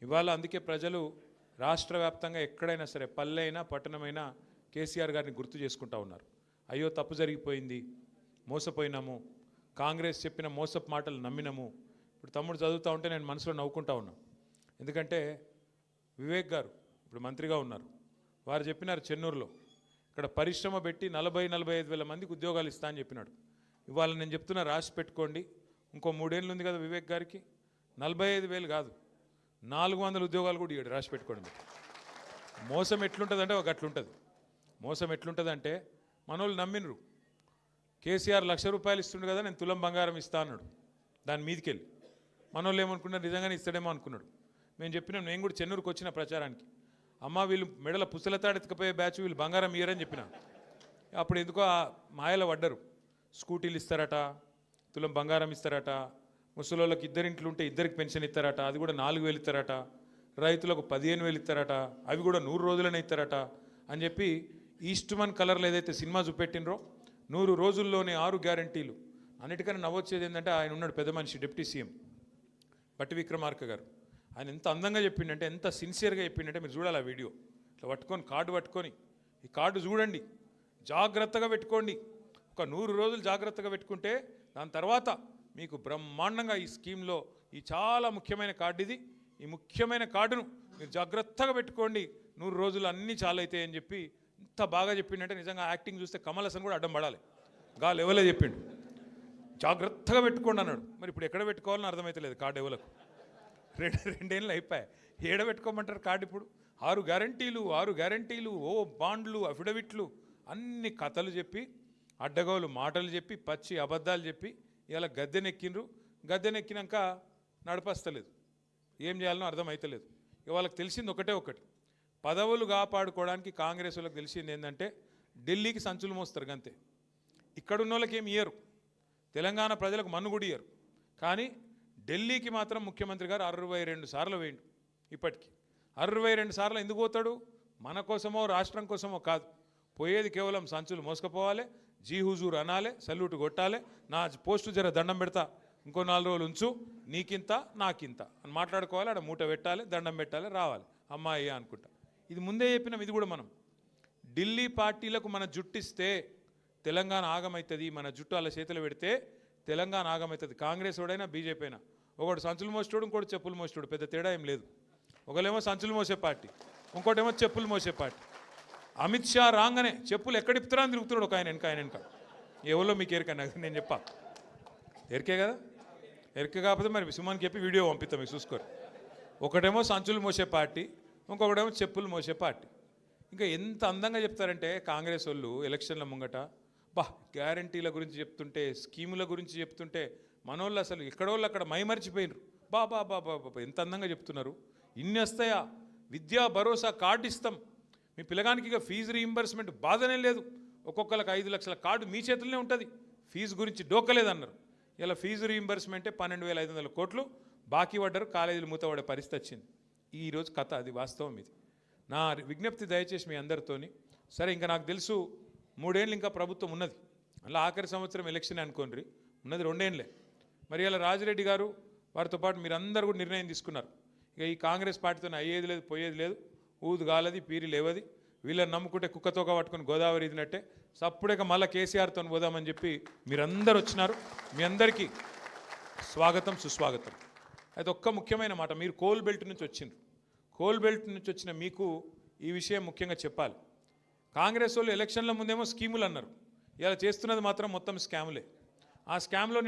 ఇవాళ అందుకే ప్రజలు రాష్ట్ర వ్యాప్తంగా ఎక్కడైనా సరే పల్లెైనా పట్టణమైనా కేసీఆర్ గారిని గుర్తు చేసుకుంటా ఉన్నారు. అయ్యో తప్పు జరిగిపోయింది, మోసపోయినాము, కాంగ్రెస్ చెప్పిన మోసపు మాటలు నమ్మినాము. ఇప్పుడు తమ్ముడు చదువుతూ ఉంటే నేను మనసులో నవ్వుకుంటా ఉన్నాను. ఎందుకంటే వివేక్ గారు ఇప్పుడు మంత్రిగా ఉన్నారు. వారు చెప్పినారు చెన్నూరులో ఇక్కడ పరిశ్రమ పెట్టి 40-45 వేల మందికి ఉద్యోగాలు ఇస్తా అని చెప్పినాడు. ఇవాళ నేను చెప్తున్నా, రాసి పెట్టుకోండి, ఇంకో 3 ఏళ్ళు ఉంది కదా వివేక్ గారికి, 45,000 కాదు 400 ఉద్యోగాలు కూడా ఇవ్వడు. రాసి పెట్టుకోండి. మోసం ఎట్లుంటుందంటే ఒక అట్లుంటుంది. మోసం ఎట్లుంటుందంటే మనోళ్ళు నమ్మినరు. కేసీఆర్ ₹1,00,000 ఇస్తుండు కదా, నేను తులం బంగారం ఇస్తా అన్నాడు. దాని మీదకి వెళ్ళి మనోళ్ళు ఏమనుకున్నారు, నిజంగానే ఇస్తాడేమో అనుకున్నాడు. మేము చెప్పినాం, నేను కూడా చెన్నూరుకు వచ్చిన ప్రచారానికి, అమ్మ వీళ్ళు మెడల పుస్తలతాడెత్తుకపోయే బ్యాచ్, వీళ్ళు బంగారం ఇయ్యరని చెప్పిన. అప్పుడు ఎందుకో ఆ మాయలో పడ్డరు. స్కూటీలు ఇస్తారట, తులం బంగారం ఇస్తారట, ముసలోళ్ళకి 2 ఇంట్లు ఉంటే 2కి పెన్షన్ ఇస్తారట, అది కూడా 4,000 ఇస్తారట, రైతులకు 15,000 ఇస్తారట, అవి కూడా 100 రోజులనే ఇస్తారట అని చెప్పి ఈస్ట్మన్ కలర్లో ఏదైతే సినిమా చూపెట్టినరో 100 రోజుల్లోనే 6 గ్యారంటీలు. అన్నిటికన్నా నవ్వొచ్చేది ఏంటంటే ఆయన ఉన్నాడు పెద్ద మనిషి, డిప్యూటీ సీఎం బట్టి విక్రమార్క గారు. ఆయన ఎంత అందంగా చెప్పిండంటే, ఎంత సిన్సియర్గా చెప్పిండంటే మీరు చూడాలి ఆ వీడియో. ఇట్లా పట్టుకొని కార్డు పట్టుకొని, ఈ కార్డు చూడండి, జాగ్రత్తగా పెట్టుకోండి, ఒక 100 రోజులు జాగ్రత్తగా పెట్టుకుంటే దాని తర్వాత మీకు బ్రహ్మాండంగా ఈ స్కీమ్లో ఈ చాలా ముఖ్యమైన కార్డు ఇది, ఈ ముఖ్యమైన కార్డును మీరు జాగ్రత్తగా పెట్టుకోండి, 100 రోజులు అన్నీ చాలా అవుతాయి అని చెప్పి ఇంత బాగా చెప్పిండంటే నిజంగా యాక్టింగ్ చూస్తే కమల్ హాసన్ కూడా అడ్డం పడాలి. గా లెవెల్లో చెప్పిండు, జాగ్రత్తగా పెట్టుకోండి అన్నాడు. మరి ఇప్పుడు ఎక్కడ పెట్టుకోవాలని అర్థమవుతలేదు కార్డు ఎవలకు. 2 ఏళ్ళు అయిపోయాయి, ఏడ పెట్టుకోమంటారు కార్డు ఇప్పుడు? 6 గ్యారంటీలు, ఓ బాండ్లు, అఫిడవిట్లు, అన్ని కథలు చెప్పి, అడ్డగోలు మాటలు చెప్పి, పచ్చి అబద్ధాలు చెప్పి ఇలా గద్దెనెక్కిండ్రు. గద్దెనెక్కినాక నడపస్తలేదు, ఏం చేయాలనో అర్థమవుతలేదు. ఇక వాళ్ళకి తెలిసింది ఒకటి, పదవులు కాపాడుకోవడానికి కాంగ్రెస్ వాళ్ళకి తెలిసింది ఏంటంటే ఢిల్లీకి సంచులు మోస్తారు అంతే. ఇక్కడున్న వాళ్ళకి ఏమి ఇయ్యరు, తెలంగాణ ప్రజలకు మన్ను కూడా ఇయ్యరు. కానీ ఢిల్లీకి మాత్రం ముఖ్యమంత్రి గారు 62 సార్లు వేయండు. ఇప్పటికీ 62 సార్లు ఎందుకు పోతాడు? మన కోసమో రాష్ట్రం కోసమో కాదు, పోయేది కేవలం సంచులు మోసుకపోవాలి, జీ హుజూర్ అనాలి, సల్యూట్ కొట్టాలి, నా పోస్టు జర దండం పెడతా, ఇంకో 4 రోజులు ఉంచు, నీకింత నాకింత అని మాట్లాడుకోవాలి, ఆడ మూట పెట్టాలి, దండం పెట్టాలి, రావాలి, అమ్మాయి అనుకుంటా. ఇది ముందే చెప్పినాం. ఇది కూడా మనం ఢిల్లీ పార్టీలకు మన జుట్టిస్తే తెలంగాణ ఆగమవుతుంది, మన జుట్టు అలా చేతులు పెడితే తెలంగాణ ఆగమవుతుంది. కాంగ్రెస్ వాడైనా బీజేపీ అయినా, ఒకటి సంచులు మోసేటోడు, ఇంకోటి చెప్పులు మోసేటోడు, పెద్ద తేడా ఏం లేదు. ఒకళ్ళేమో సంచులు మోసే పార్టీ, ఇంకోటేమో చెప్పులు మోసే పార్టీ. అమిత్ షా రాగానే చెప్పులు ఎక్కడిపుతారా అని తిరుగుతున్నాడు ఒక ఆయన వెనక. ఎవరో మీకు ఎరికన్నా నేను చెప్పా, ఎరికే కదా, ఎరిక కాకపోతే మరి సుమన్కి చెప్పి వీడియో పంపిస్తాం మీకు చూసుకోరు. ఒకటేమో సంచులు మోసే పార్టీ, ఇంకొకటేమో చెప్పులు మోసే పార్టీ. ఇంకా ఎంత అందంగా చెప్తారంటే కాంగ్రెస్ వాళ్ళు ఎలక్షన్ల ముంగట, గ్యారంటీల గురించి చెప్తుంటే, స్కీముల గురించి చెప్తుంటే మనోళ్ళు అసలు ఎక్కడోళ్ళు అక్కడ మైమరిచిపోయినరు. బాబా ఎంత అందంగా చెప్తున్నారు. ఇన్ని వస్తాయా, విద్యా భరోసా కార్డు ఇస్తాం, మీ పిల్లగానికి ఇక ఫీజు రీయింబర్స్మెంట్ బాధనే లేదు, ఒక్కొక్కరికి 5 లక్షల కార్డు మీ చేతుల్లోనే ఉంటుంది, ఫీజు గురించి డోకలేదన్నారు. ఇలా ఫీజు రీయింబర్స్మెంటే 12,500 కోట్లు బాకీ పడ్డారు, కాలేజీలు మూతపడే పరిస్థితి వచ్చింది. ఈరోజు కథ అది, వాస్తవం ఇది. నా విజ్ఞప్తి దయచేసి మీ అందరితోని, సరే ఇంకా నాకు తెలుసు 3 ఏళ్ళు ఇంకా ప్రభుత్వం ఉన్నది, అలా ఆఖరి సంవత్సరం ఎలక్షన్ అనుకోండి, ఉన్నది 2 ఏళ్ళే. మరి ఇలా రాజిరెడ్డి గారు వారితో పాటు మీరందరూ కూడా నిర్ణయం తీసుకున్నారు, ఇక ఈ కాంగ్రెస్ పార్టీతో అయ్యేది లేదు, పోయేది లేదు, ఊదు గాలది పీరి లేవది, వీళ్ళని నమ్ముకుంటే కుక్కతోక పట్టుకొని గోదావరి ఇదినట్టే, సప్పుడేక మళ్ళీ కేసీఆర్తో పోదామని చెప్పి మీరందరూ వచ్చినారు. మీ అందరికీ స్వాగతం, సుస్వాగతం. అయితే ఒక్క ముఖ్యమైన మాట, మీరు కోల్ బెల్ట్ నుంచి వచ్చిండ్రు, కోల్ బెల్ట్ నుంచి వచ్చిన మీకు ఈ విషయం ముఖ్యంగా చెప్పాలి. కాంగ్రెస్ వాళ్ళు ఎలక్షన్ల ముందేమో స్కీములు అన్నారు, ఇలా చేస్తున్నది మాత్రం మొత్తం స్కాములే. ఆ స్కామ్లో